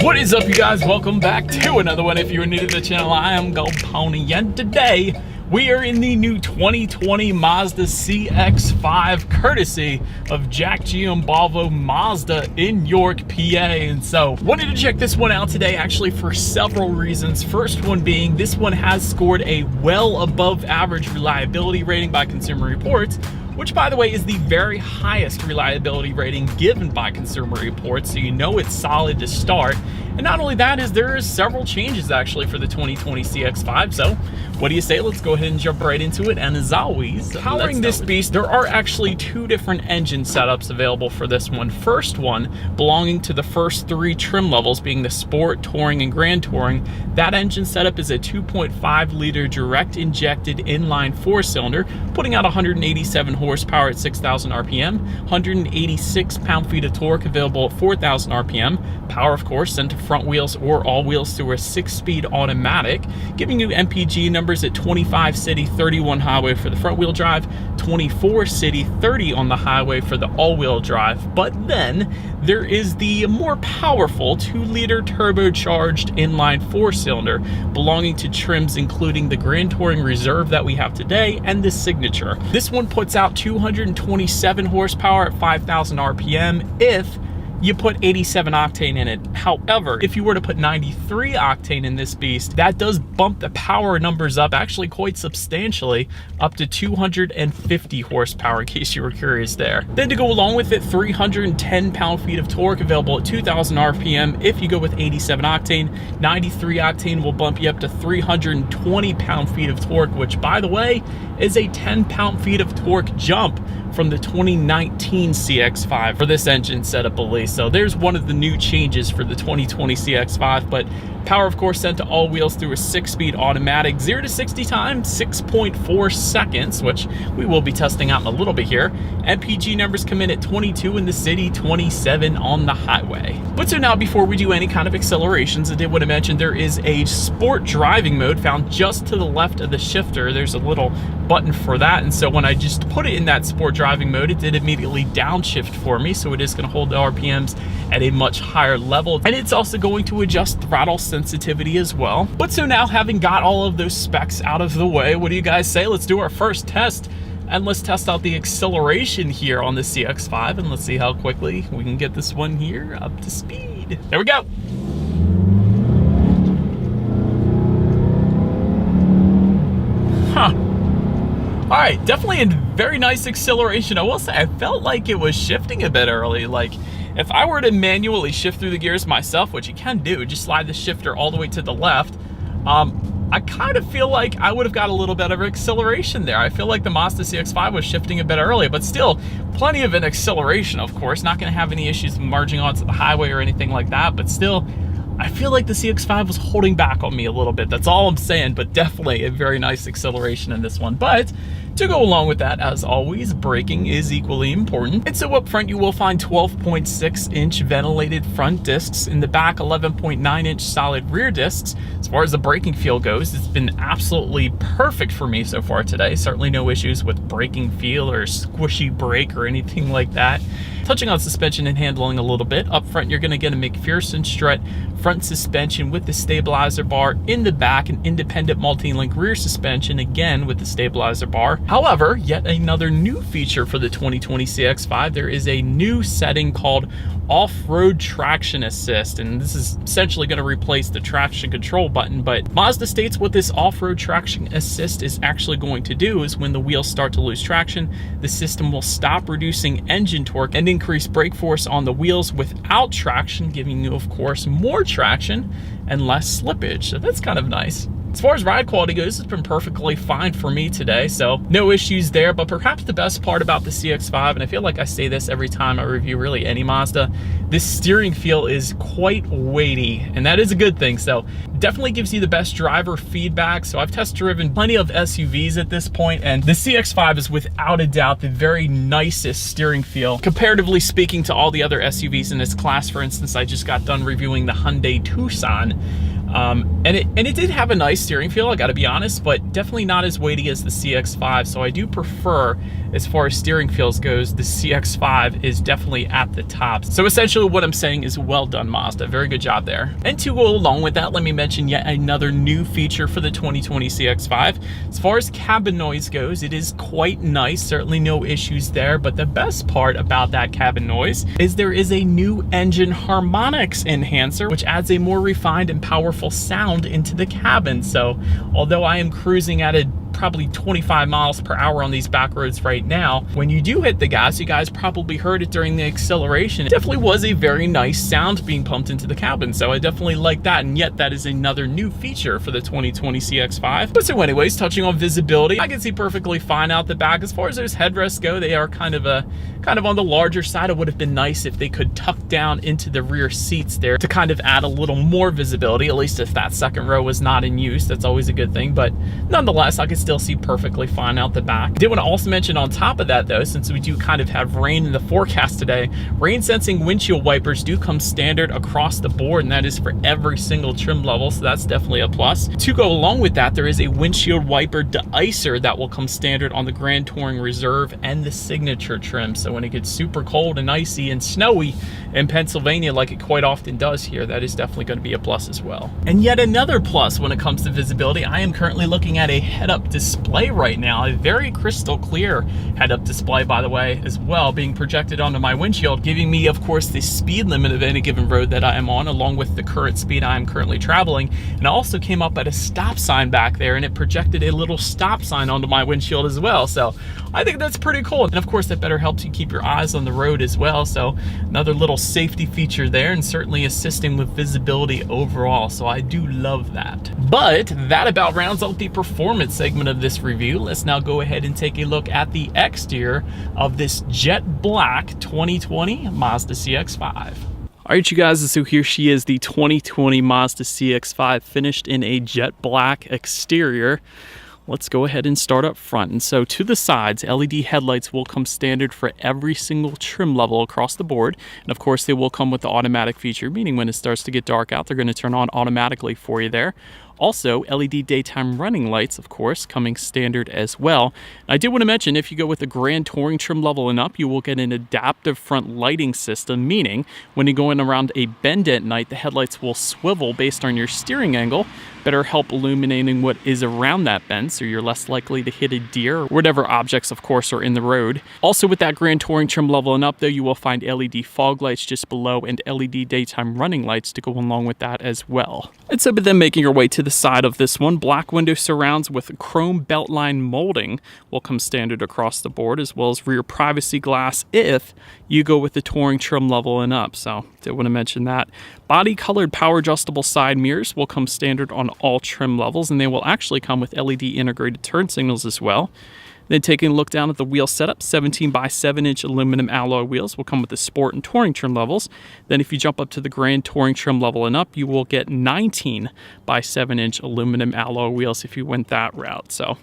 What is up, you guys? Welcome back to another one. If you're new to the channel, I am Gold Pony, and today we are in the new 2020 Mazda CX-5, courtesy of Jack GM Volvo Mazda in York, PA. And so wanted to check this one out today, actually, for several reasons. First one being, this one has scored a well above average reliability rating by Consumer Reports, which, by the way, is the very highest reliability rating given by Consumer Reports, so you know it's solid to start. And not only that, there is several changes actually for the 2020 CX-5, so what do you say? Let's go ahead and jump right into it. And as always, powering this beast, there are actually two different engine setups available for this one. First one belonging to the first three trim levels, being the Sport, Touring, and Grand Touring. That engine setup is a 2.5 liter direct injected inline four-cylinder, putting out 187 horsepower at 6,000 RPM, 186 pound-feet of torque available at 4,000 RPM. Power, of course, sent to front wheels or all wheels through a 6-speed automatic, giving you MPG numbers at 25 city, 31 highway for the front wheel drive, 24 city, 30 on the highway for the all-wheel drive. But then there is the more powerful 2-liter turbocharged inline four-cylinder belonging to trims including the Grand Touring Reserve that we have today and the Signature. This one puts out 227 horsepower at 5,000 RPM if you put 87 octane in it. However, if you were to put 93 octane in this beast, that does bump the power numbers up actually quite substantially, up to 250 horsepower, in case you were curious there. Then to go along with it, 310 pound-feet of torque available at 2,000 RPM if you go with 87 octane. 93 octane will bump you up to 320 pound-feet of torque, which, by the way, is a 10 pound-feet of torque jump from the 2019 CX-5 for this engine setup at least. So there's one of the new changes for the 2020 CX-5, but power, of course, sent to all wheels through a 6-speed automatic. 0 to 60 time, 6.4 seconds, which we will be testing out in a little bit here. MPG numbers come in at 22 in the city, 27 on the highway. But so now, before we do any kind of accelerations, I did want to mention there is a sport driving mode found just to the left of the shifter. There's a little button for that, and so when I just put it in that sport driving mode, it did immediately downshift for me, so it is going to hold the RPMs at a much higher level, and it's also going to adjust throttle sensitivity as well. But so now, having got all of those specs out of the way, what do you guys say? Let's do our first test, and let's test out the acceleration here on the CX-5, and let's see how quickly we can get this one here up to speed. There we go. Huh. All right, definitely a very nice acceleration. I will say, I felt like it was shifting a bit early. Like, if I were to manually shift through the gears myself, which you can do, just slide the shifter all the way to the left, I kind of feel like I would have got a little bit of acceleration there. I feel like the Mazda CX-5 was shifting a bit early, but still plenty of an acceleration, of course. Not going to have any issues merging onto the highway or anything like that, but still, I feel like the CX-5 was holding back on me a little bit. That's all I'm saying, but definitely a very nice acceleration in this one. But to go along with that, as always, braking is equally important. And so up front, you will find 12.6-inch ventilated front discs. In the back, 11.9-inch solid rear discs. As far as the braking feel goes, it's been absolutely perfect for me so far today. Certainly no issues with braking feel or squishy brake or anything like that. Touching on suspension and handling a little bit, up front you're going to get a McPherson strut front suspension with the stabilizer bar. In the back, an independent multi-link rear suspension, again with the stabilizer bar. However, yet another new feature for the 2020 CX-5, there is a new setting called off-road traction assist, and this is essentially going to replace the traction control button. But Mazda states what this off-road traction assist is actually going to do is when the wheels start to lose traction, the system will stop reducing engine torque and increase brake force on the wheels without traction, giving you, of course, more traction and less slippage. So that's kind of nice. As far as ride quality goes, it's been perfectly fine for me today, so no issues there. But perhaps the best part about the CX-5, and I feel like I say this every time I review really any Mazda, this steering feel is quite weighty, and that is a good thing. So definitely gives you the best driver feedback. So I've test driven plenty of SUVs at this point, and the CX-5 is without a doubt the very nicest steering feel, comparatively speaking to all the other SUVs in this class. For instance, I just got done reviewing the Hyundai Tucson. And it did have a nice steering feel, I gotta be honest, but definitely not as weighty as the CX-5. So I do prefer, as far as steering feels goes, the CX-5 is definitely at the top. So essentially what I'm saying is well done, Mazda. Very good job there. And to go along with that, let me mention yet another new feature for the 2020 CX-5. As far as cabin noise goes, it is quite nice. Certainly no issues there. But the best part about that cabin noise is there is a new engine harmonics enhancer, which adds a more refined and powerful sound into the cabin. So although I am cruising at a probably 25 miles per hour on these back roads right now, when you do hit the gas, you guys probably heard it during the acceleration. It definitely was a very nice sound being pumped into the cabin, so I definitely like that, and yet that is another new feature for the 2020 CX-5. But so anyways, touching on visibility, I can see perfectly fine out the back. As far as those headrests go, they are kind of on the larger side. It would have been nice if they could tuck down into the rear seats there to kind of add a little more visibility, at least if that second row was not in use. That's always a good thing, but nonetheless, I can still see perfectly fine out the back. I did want to also mention on top of that though, since we do kind of have rain in the forecast today, rain sensing windshield wipers do come standard across the board, and that is for every single trim level, so that's definitely a plus. To go along with that, there is a windshield wiper de-icer that will come standard on the Grand Touring Reserve and the Signature trim. So when it gets super cold and icy and snowy in Pennsylvania, like it quite often does here, that is definitely going to be a plus as well. And yet another plus when it comes to visibility, I am currently looking at a head-up display right now, a very crystal clear head-up display, by the way, as well, being projected onto my windshield, giving me, of course, the speed limit of any given road that I am on, along with the current speed I am currently traveling. And I also came up at a stop sign back there, and it projected a little stop sign onto my windshield as well. So I think that's pretty cool. And of course, that better helps you keep your eyes on the road as well. So another little safety feature there, and certainly assisting with visibility overall. So I do love that. But that about rounds out the performance segment of this review. Let's now go ahead and take a look at the exterior of this jet black 2020 Mazda CX-5. All right, you guys, so here she is, the 2020 Mazda CX-5, finished in a jet black exterior. Let's go ahead and start up front. And so to the sides, LED headlights will come standard for every single trim level across the board. And of course, they will come with the automatic feature, meaning when it starts to get dark out, they're going to turn on automatically for you there. Also, LED daytime running lights, of course, coming standard as well. I did want to mention, if you go with the Grand Touring trim level and up, you will get an adaptive front lighting system, meaning when you're going around a bend at night, the headlights will swivel based on your steering angle, better help illuminating what is around that bend, so you're less likely to hit a deer or whatever objects, of course, are in the road. Also, with that Grand Touring trim level and up, though, you will find LED fog lights just below and LED daytime running lights to go along with that as well. And so, but then making your way to the side of this one, black window surrounds with chrome beltline molding will come standard across the board, as well as rear privacy glass if you go with the Touring trim level and up. So did want to mention that. Body colored power adjustable side mirrors will come standard on all trim levels, and they will actually come with LED integrated turn signals as well. Then taking a look down at the wheel setup, 17 by 7 inch aluminum alloy wheels will come with the Sport and Touring trim levels. Then if you jump up to the Grand Touring trim level and up, you will get 19 by 7 inch aluminum alloy wheels if you went that route. So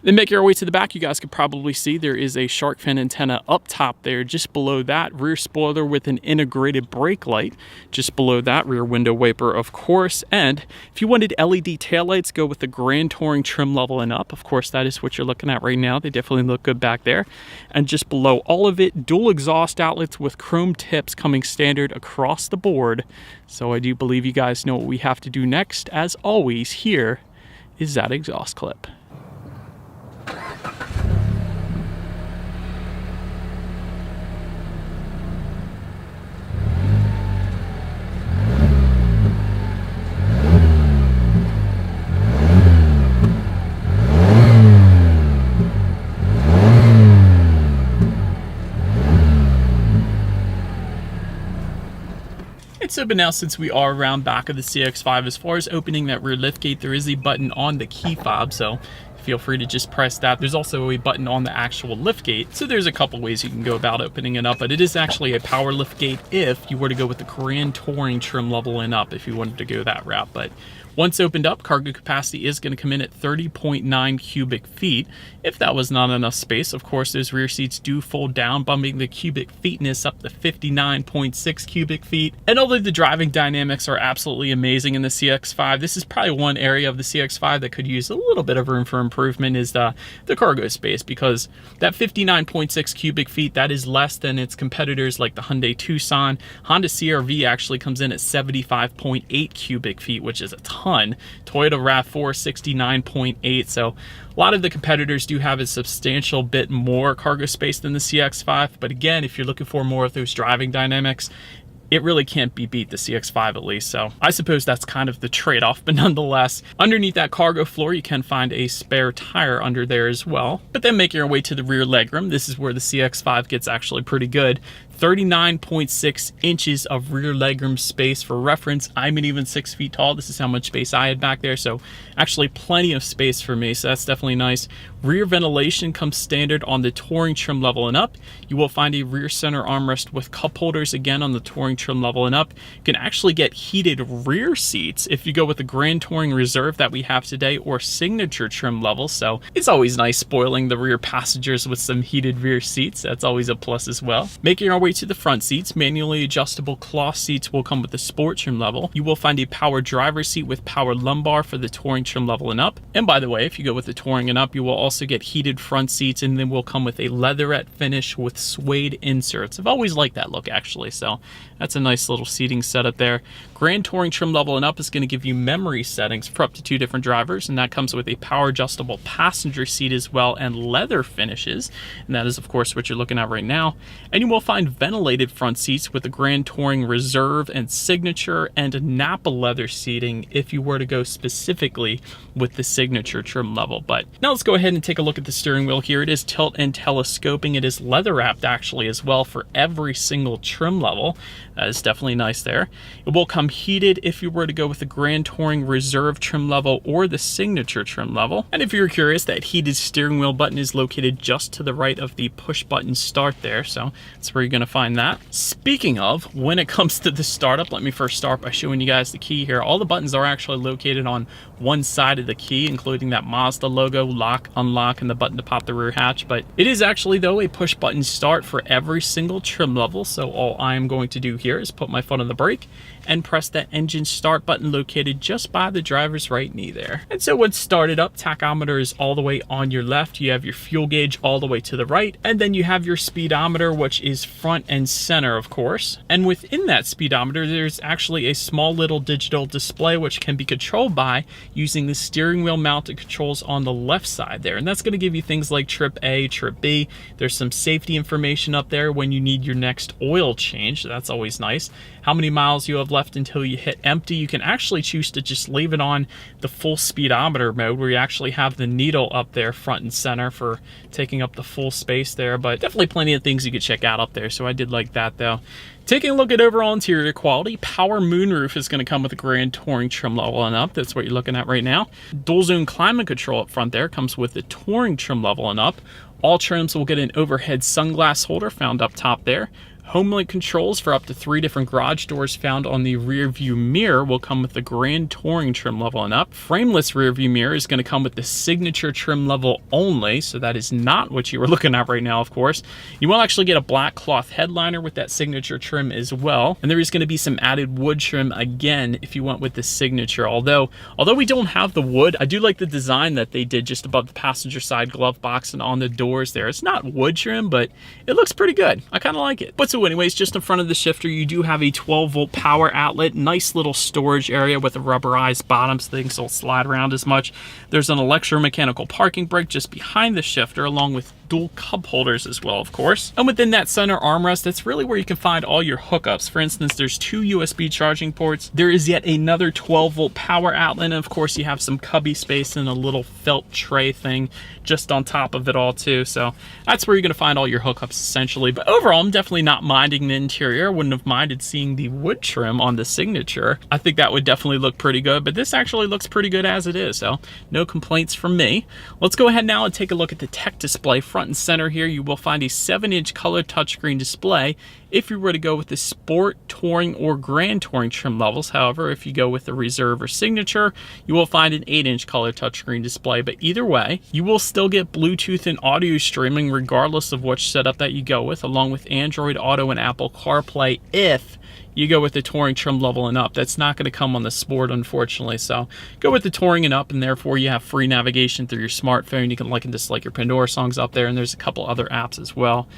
then making our way to the back, you guys could probably see there is a shark fin antenna up top there. Just below that, rear spoiler with an integrated brake light. Just below that, rear window wiper, of course. And if you wanted LED taillights, go with the Grand Touring trim level and up. Of course, that is what you're looking at right now. They definitely look good back there. And just below all of it, dual exhaust outlets with chrome tips coming standard across the board. So I do believe you guys know what we have to do next. As always, here is that exhaust clip. So, but now since we are around back of the CX-5, as far as opening that rear liftgate, there is a button on the key fob, so feel free to just press that. There's also a button on the actual liftgate, so there's a couple ways you can go about opening it up, but it is actually a power liftgate if you were to go with the Grand Touring trim level and up, if you wanted to go that route. But Once opened up, cargo capacity is going to come in at 30.9 cubic feet. If that was not enough space, of course, those rear seats do fold down, bumping the cubic feetness up to 59.6 cubic feet. And although the driving dynamics are absolutely amazing in the CX-5, this is probably one area of the CX-5 that could use a little bit of room for improvement is the cargo space, because that 59.6 cubic feet, that is less than its competitors like the Hyundai Tucson. Honda CR-V actually comes in at 75.8 cubic feet, which is a ton. Toyota RAV4 69.8. So a lot of the competitors do have a substantial bit more cargo space than the CX-5, but again, if you're looking for more of those driving dynamics, it really can't be beat, the CX-5 at least. So I suppose that's kind of the trade-off, but nonetheless, underneath that cargo floor, you can find a spare tire under there as well. But then making our way to the rear legroom, this is where the CX-5 gets actually pretty good. 39.6 inches of rear legroom space. For reference, I'm an even 6 feet tall. This is how much space I had back there, so actually plenty of space for me, so that's definitely nice. Rear ventilation comes standard on the Touring trim level and up. You will find a rear center armrest with cup holders again on the Touring trim level and up. You can actually get heated rear seats if you go with the Grand Touring Reserve that we have today or Signature trim level, so it's always nice spoiling the rear passengers with some heated rear seats. That's always a plus as well. Making our way to the front seats, manually adjustable cloth seats will come with the Sport trim level. You will find a power driver seat with power lumbar for the Touring trim level and up. And by the way, if you go with the Touring and up, you will also get heated front seats, and then will come with a leatherette finish with suede inserts. I've always liked that look actually, so that's a nice little seating setup there. Grand Touring trim level and up is going to give you memory settings for up to 2 different drivers, and that comes with a power adjustable passenger seat as well and leather finishes, and that is of course what you're looking at right now. And you will find ventilated front seats with the Grand Touring Reserve and Signature and Napa leather seating if you were to go specifically with the Signature trim level. But now let's go ahead and take a look at the steering wheel here. It is tilt and telescoping. It is leather wrapped actually as well for every single trim level. That is definitely nice there. It will come heated if you were to go with the Grand Touring Reserve trim level or the Signature trim level. And if you're curious, that heated steering wheel button is located just to the right of the push button start there, so that's where you're going to find that. Speaking of, when it comes to the startup, let me first start by showing you guys the key here. All the buttons are actually located on one side of the key, including that Mazda logo, lock, unlock, and the button to pop the rear hatch. But it is actually, though, a push button start for every single trim level, so all I am going to do here is put my foot on the brake and press that engine start button located just by the driver's right knee there. And so once started up, tachometer is all the way on your left. You have your fuel gauge all the way to the right, and then you have your speedometer, which is front and center, of course. And within that speedometer, there's actually a small little digital display which can be controlled by using the steering wheel mounted controls on the left side there. And that's going to give you things like trip A, trip B. There's some safety information up there when you need your next oil change. That's always nice. How many miles you have left until you hit empty. You can actually choose to just leave it on the full speedometer mode, where you actually have the needle up there front and center for taking up the full space there. But definitely plenty of things you could check out up there, so I did like that though. Taking a look at overall interior quality, power moonroof is going to come with a Grand Touring trim level and up. That's what you're looking at right now. Dual zone climate control up front there comes with the Touring trim level and up. All trims will get an overhead sunglass holder found up top there. Homelink controls for up to 3 different garage doors found on the rear view mirror will come with the Grand Touring trim level and up. Frameless rear view mirror is going to come with the Signature trim level only, so that is not what you were looking at right now, of course. You will actually get a black cloth headliner with that Signature trim as well, and there is going to be some added wood trim again if you went with the Signature. Although we don't have the wood, I do like the design that they did just above the passenger side glove box and on the doors there. It's not wood trim, but it looks pretty good. I kind of like it. But so anyways, just in front of the shifter, you do have a 12-volt power outlet. Nice little storage area with a rubberized bottom so things don't slide around as much. There's an electromechanical parking brake just behind the shifter, along with dual cup holders as well, of course. And within that center armrest, that's really where you can find all your hookups. For instance, there's 2 USB charging ports. There is yet another 12-volt power outlet, and of course you have some cubby space and a little felt tray thing just on top of it all too. So that's where you're going to find all your hookups essentially. But overall, I'm definitely not minding the interior. I wouldn't have minded seeing the wood trim on the Signature. I think that would definitely look pretty good, but this actually looks pretty good as it is, so no complaints from me. Let's go ahead now and take a look at the tech display front front and center here, you will find a 7-inch color touchscreen display if you were to go with the Sport, Touring, or Grand Touring trim levels. However, if you go with the Reserve or Signature, you will find an 8-inch color touchscreen display. But either way, you will still get Bluetooth and audio streaming regardless of which setup that you go with, along with Android Auto and Apple CarPlay if you go with the Touring trim level and up. That's not going to come on the Sport, unfortunately. So go with the Touring and up, and therefore you have free navigation through your smartphone. You can listen to like your Pandora songs up there, and there's a couple other apps as well.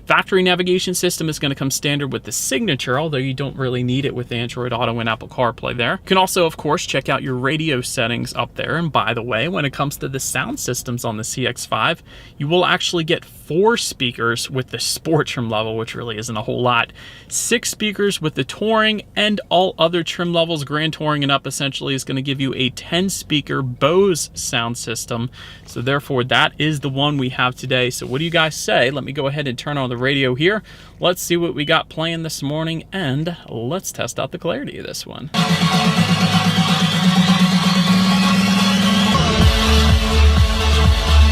Factory navigation system is going to come standard with the Signature, although you don't really need it with Android Auto and Apple CarPlay there. You can also, of course, check out your radio settings up there. And by the way, when it comes to the sound systems on the CX-5, you will actually get 4 speakers with the Sport trim level, which really isn't a whole lot. 6 speakers with the Touring, and all other trim levels, Grand Touring and up, essentially is going to give you a 10-speaker Bose sound system. So therefore, that is the one we have today. So what do you guys say? Let me go ahead and turn on the radio here. Let's see what we got playing this morning, and let's test out the clarity of this one.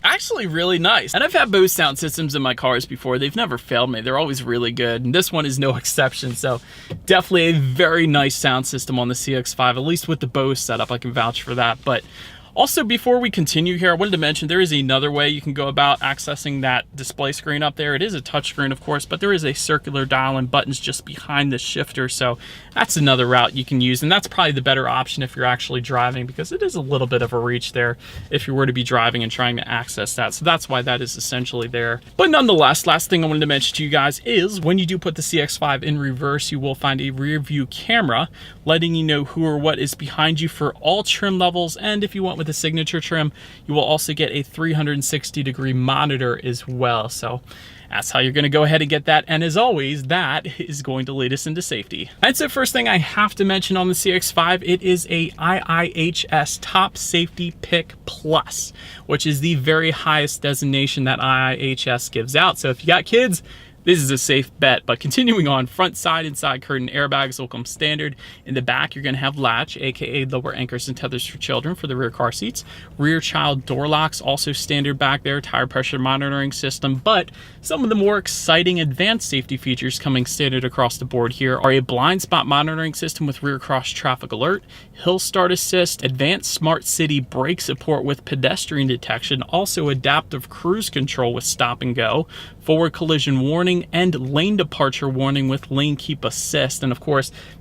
Actually really nice. And I've had Bose sound systems in my cars before. They've never failed me. They're always really good, and this one is no exception. So definitely a very nice sound system on the CX-5, at least with the Bose setup. I can vouch for that. But also, before we continue here, I wanted to mention there is another way you can go about accessing that display screen up there. It is a touchscreen, of course, but there is a circular dial and buttons just behind the shifter. So that's another route you can use, and that's probably the better option if you're actually driving, because it is a little bit of a reach there if you were to be driving and trying to access that. So that's why that is essentially there. But nonetheless, last thing I wanted to mention to you guys is when you do put the CX-5 in reverse, you will find a rear view camera letting you know who or what is behind you for all trim levels. And if you want with the Signature trim, you will also get a 360-degree monitor as well. So that's how you're going to go ahead and get that. And as always, that is going to lead us into safety. And so first thing I have to mention on the CX-5, it is a IIHS Top Safety Pick Plus, which is the very highest designation that IIHS gives out. So if you got kids, this is a safe bet. But continuing on, front, side, and side curtain airbags will come standard. In the back, you're going to have latch, aka lower anchors and tethers for children for the rear car seats. Rear child door locks, also standard back there. Tire pressure monitoring system. But some of the more exciting advanced safety features coming standard across the board here are a blind spot monitoring system with rear cross traffic alert, hill start assist, advanced smart city brake support with pedestrian detection, also adaptive cruise control with stop and go, forward collision warning, and lane departure warning with lane keep assist. And of course,